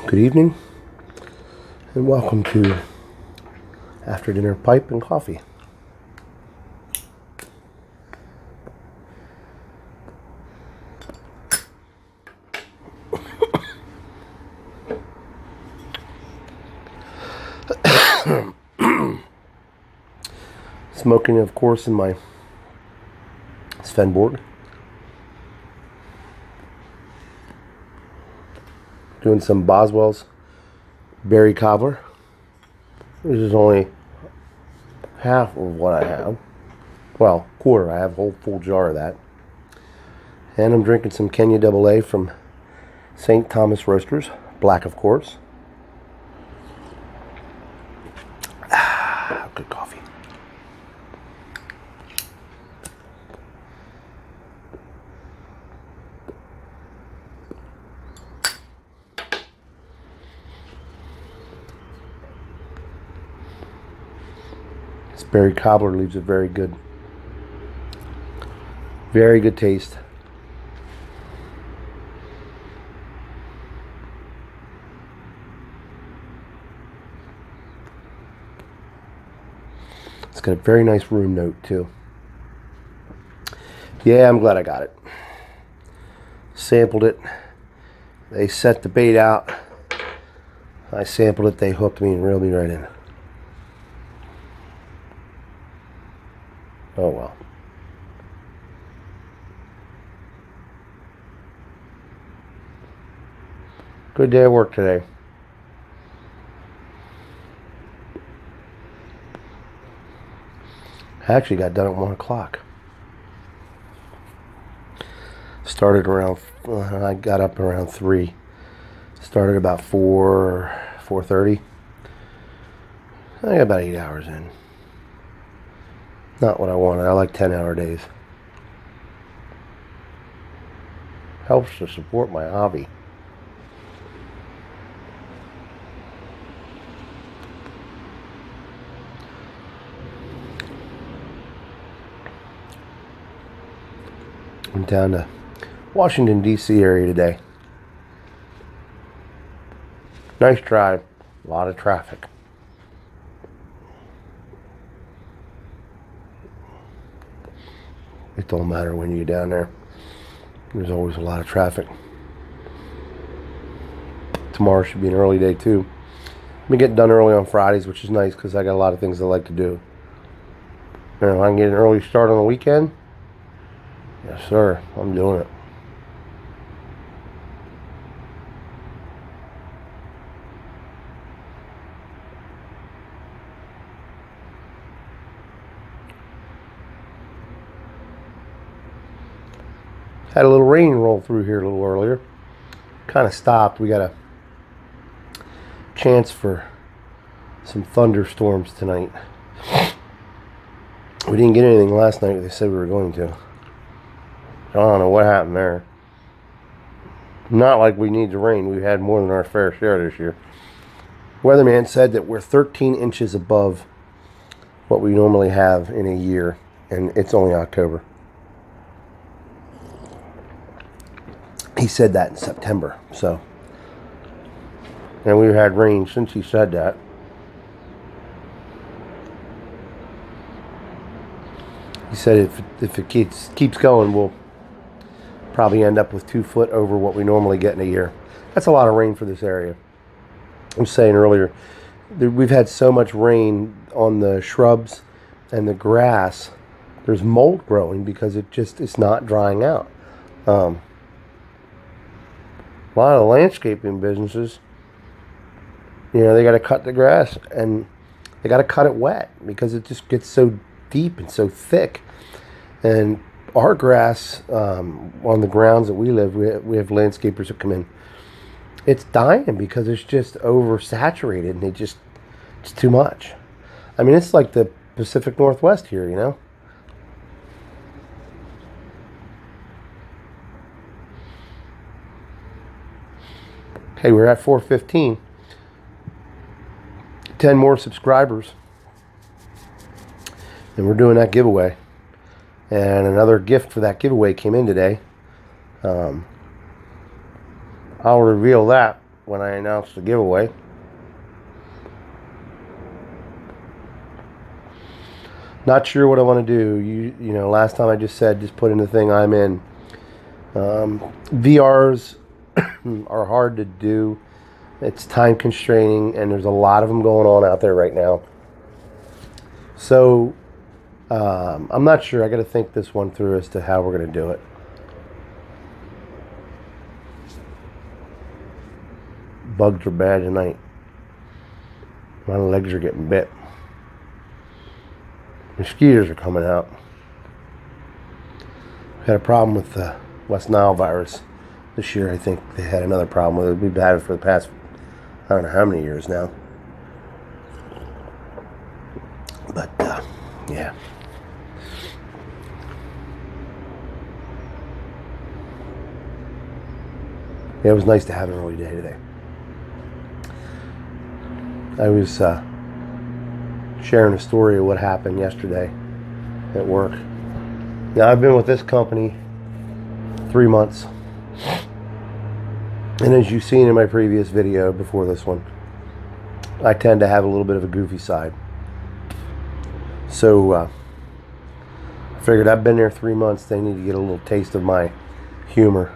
Good evening, and welcome to After Dinner Pipe and Coffee. Smoking, of course, in my Svenborg. Doing some Boswell's Berry Cobbler. This is only half of what I have. Well, quarter. I have a whole full jar of that. And I'm drinking some Kenya Double A from St. Thomas Roasters. Black, of course. Good coffee. This berry cobbler leaves a very good taste. It's got a very nice room note too. Yeah, I'm glad I got it. Sampled it. They set the bait out. I sampled it. They hooked me and reeled me right in. Oh well. Good day at work today. I actually got done at 1 o'clock. Started around, I got up around 3. Started about 4:30. I got about 8 hours in. Not what I wanted. I like 10-hour days. Helps to support my hobby. I'm down to Washington, D.C. area today. Nice drive. A lot of traffic. It don't matter when you're down there. There's always a lot of traffic. Tomorrow should be an early day too. We get done early on Fridays, which is nice because I got a lot of things I like to do. And if I can get an early start on the weekend, yes sir, I'm doing it. Had a little rain roll through here a little earlier. Kind of stopped. We got a chance for some thunderstorms tonight. We didn't get anything last night. They said we were going to. I don't know what happened there. Not like we need the rain. We've had more than our fair share this year. Weatherman said that we're 13 inches above what we normally have in a year, and it's only October. He said that in September, so. And we've had rain since he said that. He said if it keeps going, we'll probably end up with 2 foot over what we normally get in a year. That's a lot of rain for this area. I was saying earlier, we've had so much rain on the shrubs and the grass. There's mold growing because it's not drying out. A lot of landscaping businesses, they got to cut the grass and they got to cut it wet because it just gets so deep and so thick. And our grass on the grounds that we live, we have landscapers that come in. It's dying because it's just oversaturated and it's too much. I mean, it's like the Pacific Northwest here, Hey, we're at 415. 10 more subscribers. And we're doing that giveaway. And another gift for that giveaway came in today. I'll reveal that when I announced the giveaway. Not sure what I want to do. You know, last time I just said just put in the thing I'm in. VRs are hard to do. It's time constraining, and there's a lot of them going on out there right now. So I'm not sure. I got to think this one through as to how we're going to do it. Bugs are bad tonight. My legs are getting bit. Mosquitoes are coming out. Had a problem with the West Nile virus this year. I think they had another problem with it. We've had it for the past, I don't know how many years now. But, yeah. It was nice to have an early day today. I was sharing a story of what happened yesterday at work. Now, I've been with this company 3 months. And as you've seen in my previous video before this one, I tend to have a little bit of a goofy side. So I figured I've been there 3 months. They need to get a little taste of my humor.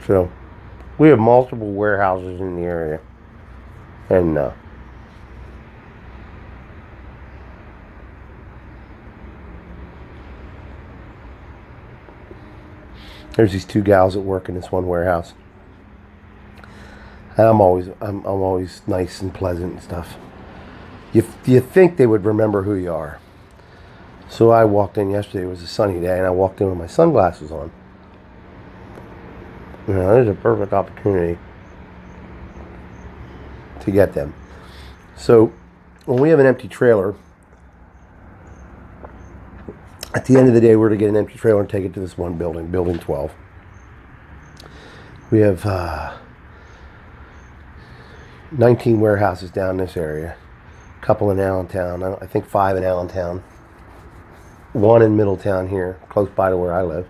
So we have multiple warehouses in the area. And there's these two gals that work in this one warehouse. And I'm always nice and pleasant and stuff. You think they would remember who you are. So I walked in yesterday. It was a sunny day, and I walked in with my sunglasses on. You know, there's a perfect opportunity to get them. So when we have an empty trailer, at the end of the day, we're to get an empty trailer and take it to this one building, Building 12. We have 19 warehouses down this area, a couple in Allentown, I think 5 in Allentown, 1 in Middletown here, close by to where I live,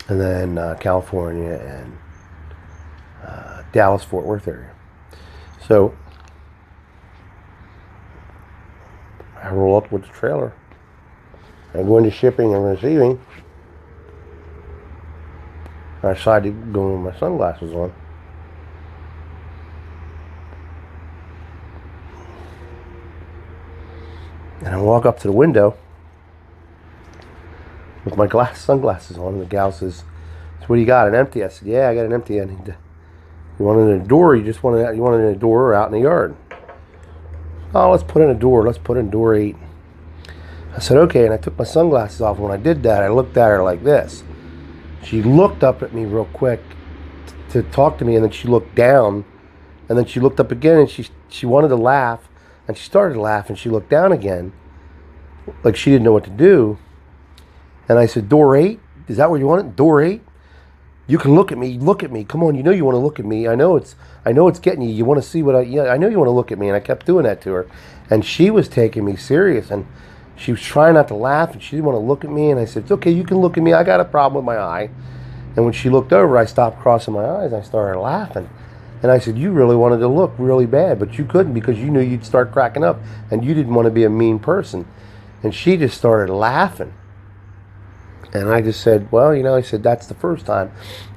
and then California and Dallas-Fort Worth area. So I roll up with the trailer. I go into shipping and receiving. I decided to go with my sunglasses on. And I walk up to the window with my sunglasses on, and the gal says, "So what do you got, an empty?" I said, "Yeah, I got an empty." I need to, you wanted a door, or you wanted a door out in the yard? "Oh, let's put in a door. Let's put in door 8. I said, "Okay," and I took my sunglasses off. When I did that, I looked at her like this. She looked up at me real quick to talk to me, and then she looked down, and then she looked up again, and she wanted to laugh, and she started to laugh, and she looked down again, like she didn't know what to do. And I said, "Door 8? Is that what you wanted? Door 8? You can look at me. Look at me. Come on, you know you want to look at me. I know it's getting you. You want to see what I know you want to look at me." And I kept doing that to her, and she was taking me serious, and she was trying not to laugh, and she didn't want to look at me. And I said, "It's okay, you can look at me. I got a problem with my eye." And when she looked over, I stopped crossing my eyes. I started laughing. And I said, "You really wanted to look really bad, but you couldn't because you knew you'd start cracking up, and you didn't want to be a mean person." And she just started laughing. And I just said, "Well, you know," I said, "that's the first time.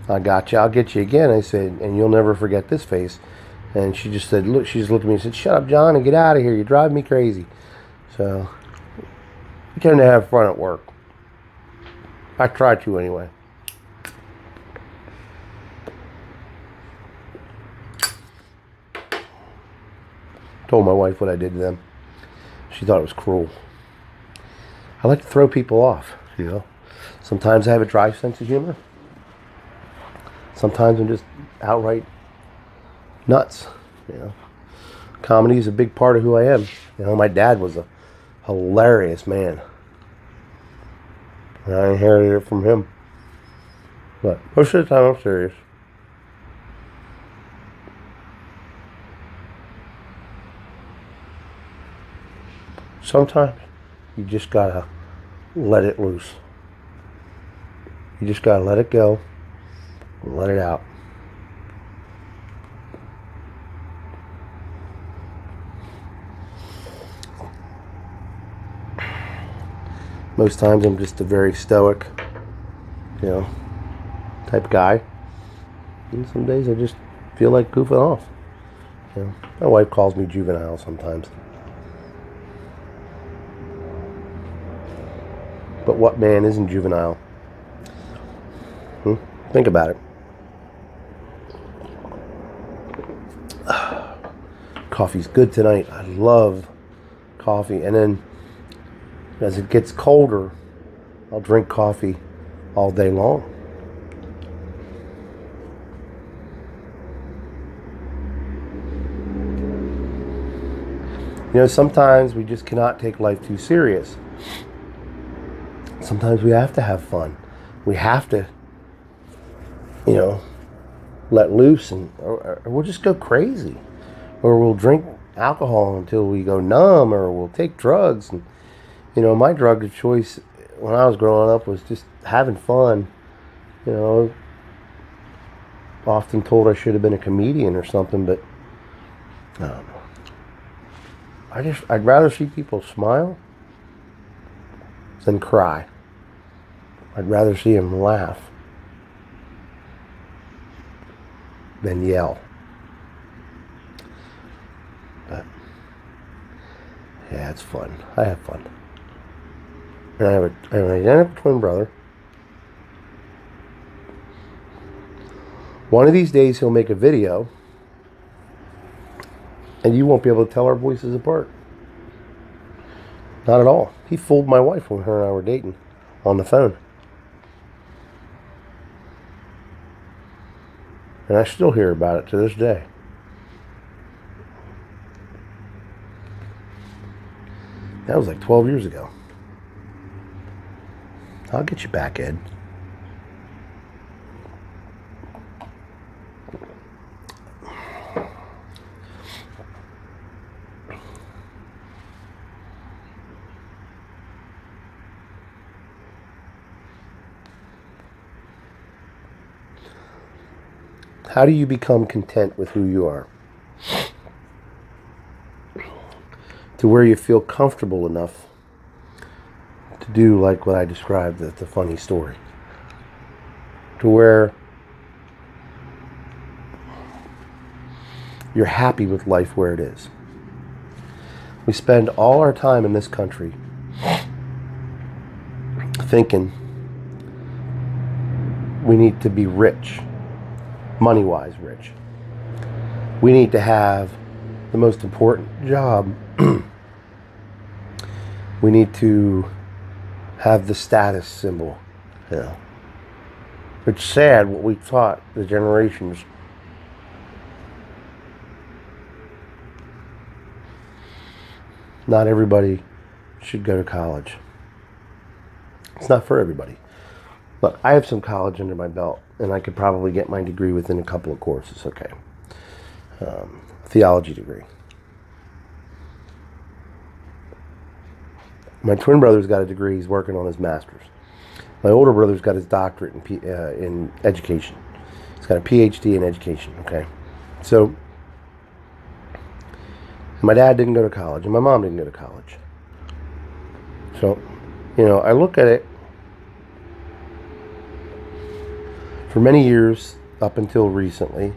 I got you. I'll get you again." I said, "And you'll never forget this face." And she just said, "Look," she just looked at me and said, "Shut up, John, and get out of here. You drive me crazy." So we tend to have fun at work. I try to anyway. Told my wife what I did to them. She thought it was cruel. I like to throw people off, you know. Sometimes I have a dry sense of humor. Sometimes I'm just outright nuts, you know. Comedy is a big part of who I am. You know, my dad was a hilarious man. And I inherited it from him. But most of the time I'm serious. Sometimes you just gotta let it loose. You just gotta let it go and let it out. Most times I'm just a very stoic, you know, type guy. And some days I just feel like goofing off. You know, my wife calls me juvenile sometimes. But what man isn't juvenile? Think about it. Coffee's good tonight. I love coffee. And then as it gets colder, I'll drink coffee all day long. You know, sometimes we just cannot take life too serious. Sometimes we have to have fun. We have to, you know, let loose, and or we'll just go crazy. Or we'll drink alcohol until we go numb, or we'll take drugs. And, you know, my drug of choice when I was growing up was just having fun. You know, often told I should have been a comedian or something, but I'd rather see people smile than cry. I'd rather see them laugh than yell. But yeah, it's fun. I have fun. And I have an identical twin brother. One of these days he'll make a video and you won't be able to tell our voices apart. Not at all. He fooled my wife when her and I were dating on the phone. And I still hear about it to this day. That was like 12 years ago. I'll get you back, Ed. How do you become content with who you are? To where you feel comfortable enough to do like what I described, the funny story. To where you're happy with life where it is. We spend all our time in this country thinking we need to be rich. Money-wise rich. We need to have the most important job. We need to have the status symbol. You know, it's sad what we taught the generations. Not everybody should go to college. It's not for everybody. Look, I have some college under my belt, and I could probably get my degree within a couple of courses, okay. Theology degree. My twin brother's got a degree, he's working on his master's. My older brother's got his doctorate in education. He's got a PhD in education, okay. So, my dad didn't go to college, and my mom didn't go to college. So, you know, I look at it. For many years, up until recently,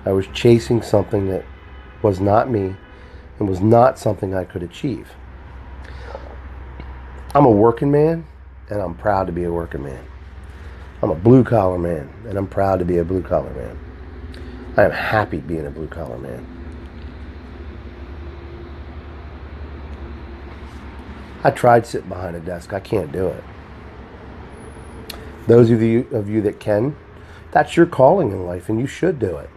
I was chasing something that was not me and was not something I could achieve. I'm a working man, and I'm proud to be a working man. I'm a blue-collar man, and I'm proud to be a blue-collar man. I am happy being a blue-collar man. I tried sitting behind a desk. I can't do it. Those of you that can, that's your calling in life, and you should do it.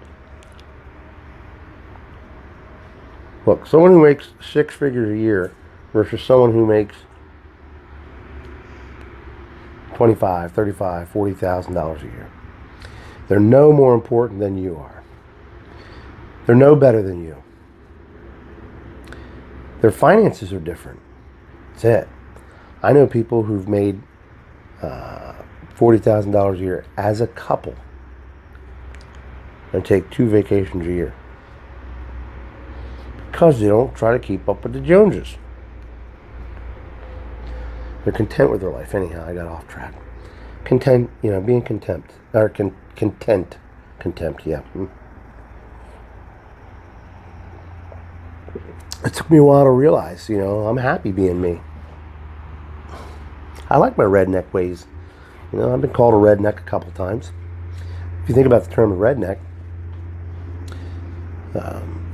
Look, someone who makes 6 figures a year versus someone who makes $25,000, $35,000, $40,000 a year. They're no more important than you are. They're no better than you. Their finances are different. That's it. I know people who've made $40,000 a year as a couple and take 2 vacations a year because they don't try to keep up with the Joneses. They're content with their life. Anyhow, I got off track. Content, being contempt. Or content. Contempt, yeah. It took me a while to realize, I'm happy being me. I like my redneck ways. I've been called a redneck a couple times. If you think about the term redneck,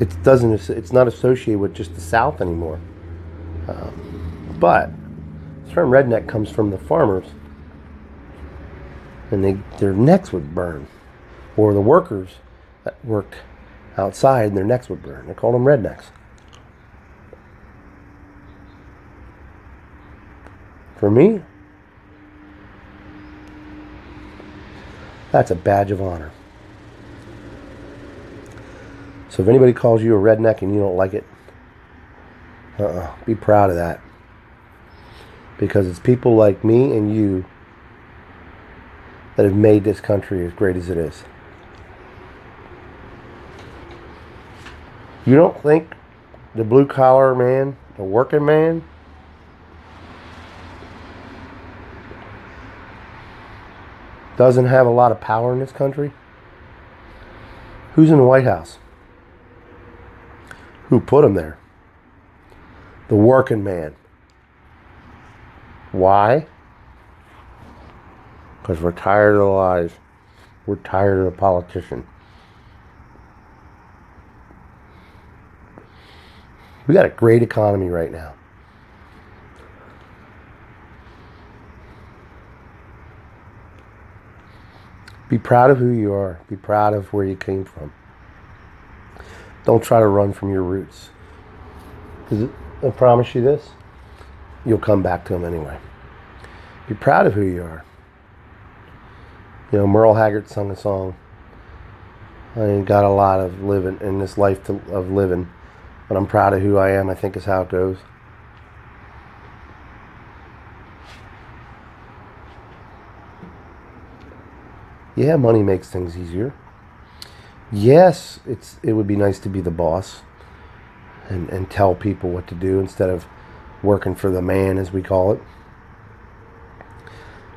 it's not associated with just the South anymore. But the term redneck comes from the farmers, and their necks would burn, or the workers that worked outside and their necks would burn. They called them rednecks. For me, that's a badge of honor. So if anybody calls you a redneck and you don't like it, be proud of that. Because it's people like me and you that have made this country as great as it is. You don't think the blue collar man, the working man, doesn't have a lot of power in this country? Who's in the White House? Who put him there? The working man. Why? Because we're tired of the lies. We're tired of the politician. We got a great economy right now. Be proud of who you are. Be proud of where you came from. Don't try to run from your roots. Because I promise you this, you'll come back to them anyway. Be proud of who you are. Merle Haggard sung a song. I ain't got a lot of living in this life of living, but I'm proud of who I am, I think is how it goes. Yeah, money makes things easier. Yes, it would be nice to be the boss and tell people what to do instead of working for the man, as we call it.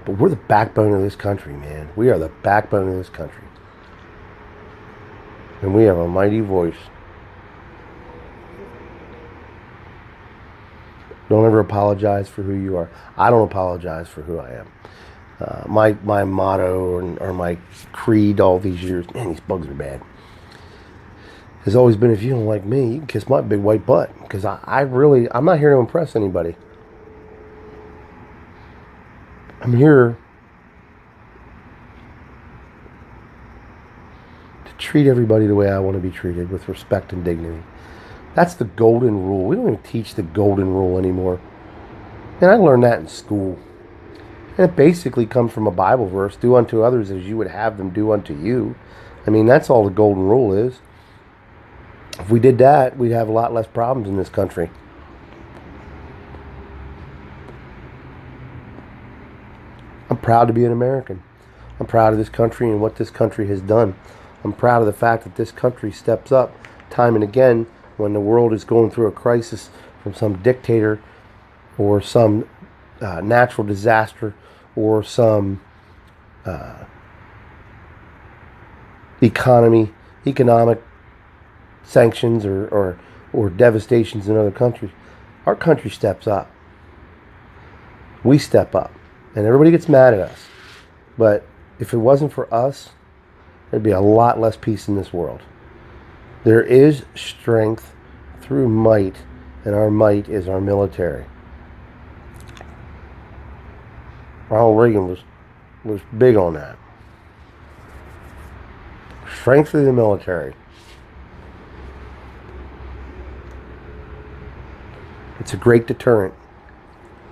But we're the backbone of this country, man. We are the backbone of this country. And we have a mighty voice. Don't ever apologize for who you are. I don't apologize for who I am. My motto or my creed all these years, man, these bugs are bad, has always been, if you don't like me, you can kiss my big white butt. Because I'm not here to impress anybody. I'm here to treat everybody the way I want to be treated, with respect and dignity. That's the golden rule. We don't even teach the golden rule anymore. And I learned that in school. And it basically comes from a Bible verse: do unto others as you would have them do unto you. I mean, that's all the golden rule is. If we did that, we'd have a lot less problems in this country. I'm proud to be an American. I'm proud of this country and what this country has done. I'm proud of the fact that this country steps up time and again when the world is going through a crisis from some dictator or some natural disaster or some economic sanctions or devastations in other countries. Our country steps up. We step up. And everybody gets mad at us. But if it wasn't for us, there'd be a lot less peace in this world. There is strength through might, and our might is our military. Ronald Reagan was big on that. Strength through the military. It's a great deterrent.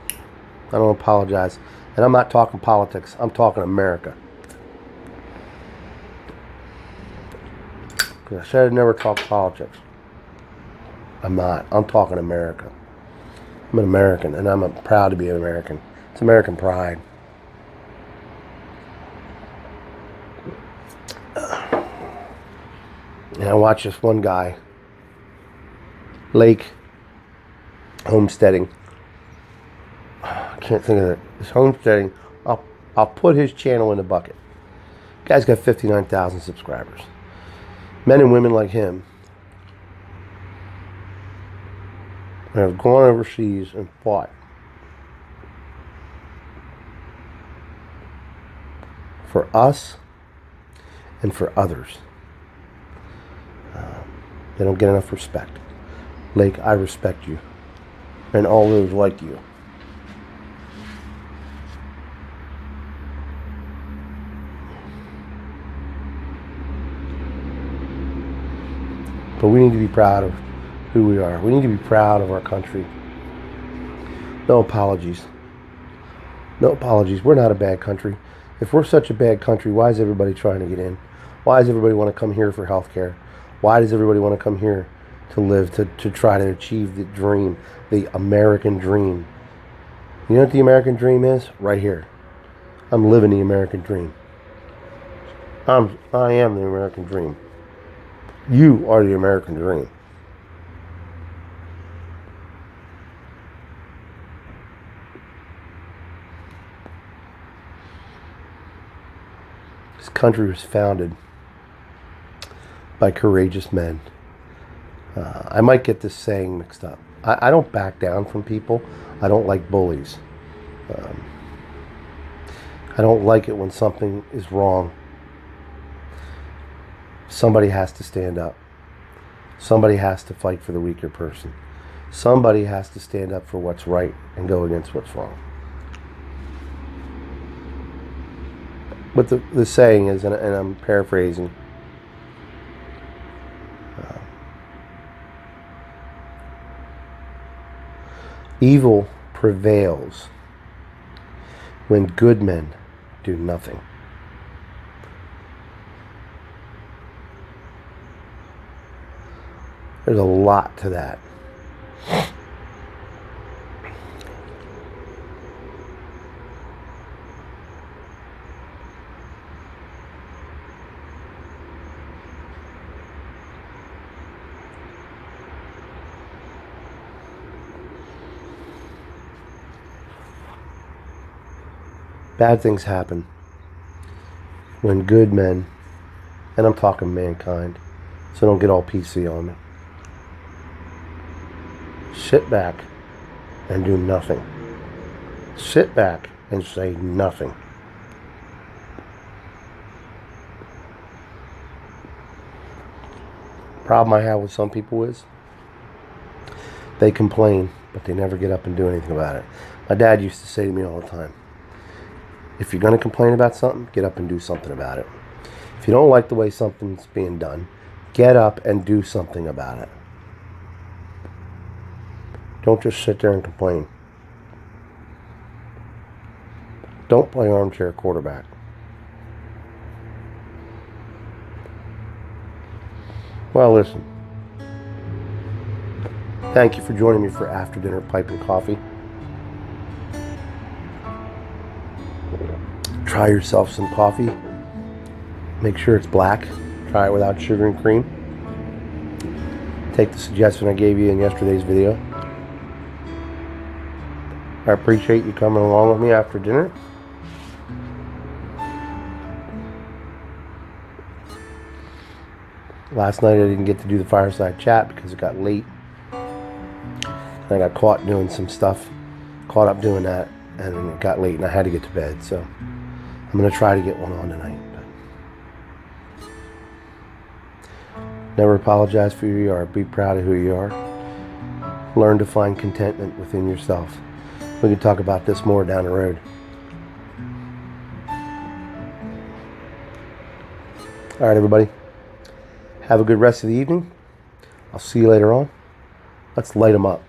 I don't apologize. And I'm not talking politics. I'm talking America. Because I said I'd never talk politics. I'm not. I'm talking America. I'm an American, and I'm proud to be an American. It's American pride. And I watched this one guy, Lake homesteading. can't think of it. His homesteading. I'll put his channel in the bucket. Guy's got 59,000 subscribers. Men and women like him have gone overseas and fought for us and for others. They don't get enough respect. Lake, I respect you. And all those like you. But we need to be proud of who we are. We need to be proud of our country. No apologies. No apologies. We're not a bad country. If we're such a bad country, why is everybody trying to get in? Why does everybody want to come here for health care? Why does everybody want to come here to live, to try to achieve the dream, the American dream? You know what the American dream is? Right here. I'm living the American dream. I am the American dream. You are the American dream. This country was founded by courageous men. I might get this saying mixed up. I don't back down from people. I don't like bullies. I don't like it when something is wrong. Somebody has to stand up. Somebody has to fight for the weaker person. Somebody has to stand up for what's right and go against what's wrong. But the saying is, and I'm paraphrasing, evil prevails when good men do nothing. There's a lot to that. Bad things happen when good men, and I'm talking mankind, so don't get all PC on me, sit back and do nothing. Sit back and say nothing. Problem I have with some people is they complain, but they never get up and do anything about it. My dad used to say to me all the time, if you're going to complain about something, get up and do something about it. If you don't like the way something's being done, get up and do something about it. Don't just sit there and complain. Don't play armchair quarterback. Well, listen. Thank you for joining me for After Dinner Pipe and Coffee. Try yourself some coffee. Make sure it's black. Try it without sugar and cream. Take the suggestion I gave you in yesterday's video. I appreciate you coming along with me after dinner. Last night I didn't get to do the fireside chat because it got late. And I got caught doing some stuff. Caught up doing that. And then it got late and I had to get to bed. So I'm going to try to get one on tonight. But never apologize for who you are. Be proud of who you are. Learn to find contentment within yourself. We can talk about this more down the road. All right, everybody. Have a good rest of the evening. I'll see you later on. Let's light them up.